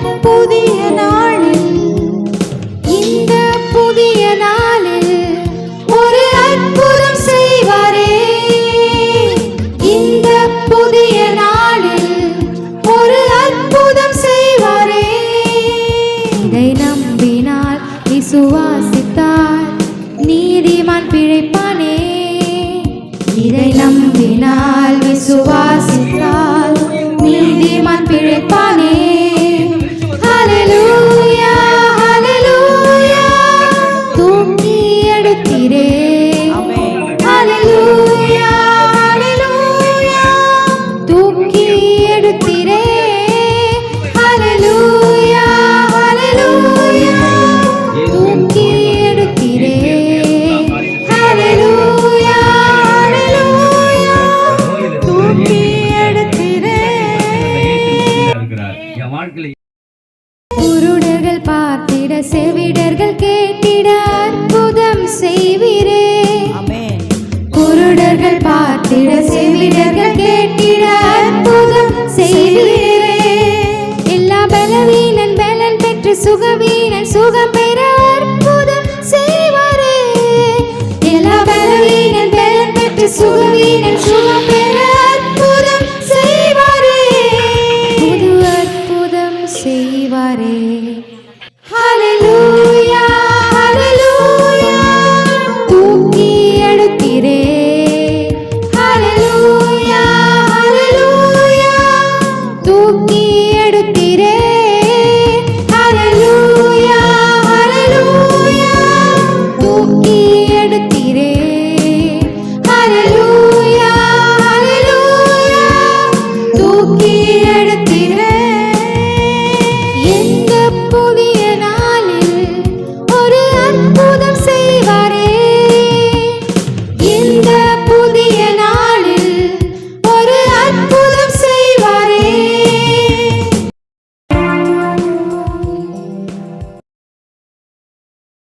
புதிய நாளில், இந்த புதிய நாளில் ஒரு அற்புதம் செய்வாரே. இந்த புதிய நாளில் ஒரு அற்புதம் செய்வாரே. இதை நம்பினால் விசுவாசித்தால் நீதிமான் பிழைப்பானே. இதை நம்பினால் விசுவாசித்தால் நீதிமான் பிழைப்பானே. ஹல்லேலூயா ஹல்லேலூயா தூக்கி எடுத்தீரே. ஹல்லேலூயா ஹல்லேலூயா தூக்கி எடுத்தீரே. ஹல்லேலூயா ஹல்லேலூயா தூக்கி எடுத்தீரே. ஹல்லேலூயா ஹல்லேலூயா தூக்கி எடுத்தீரே. குருடர்கள் பார்த்திட, செவிடர்கள் கேட்டிட அற்புதம் செய்வீரே. குருடர்கள் பார்த்திட, செவிடர்கள் கேட்டிட அற்புதம் செய்வீரே. எல்லா பலவீனன் பலன் பெற்று, சுகவீனன் சுகம் பெற அற்புதம் செய்வாரே. எல்லா பலவீனன் பலன் பெற்று, சுகவீனன் சுகம் பெற அற்புதம் செய்வாரே. புது அற்புதம் செய்வாரே.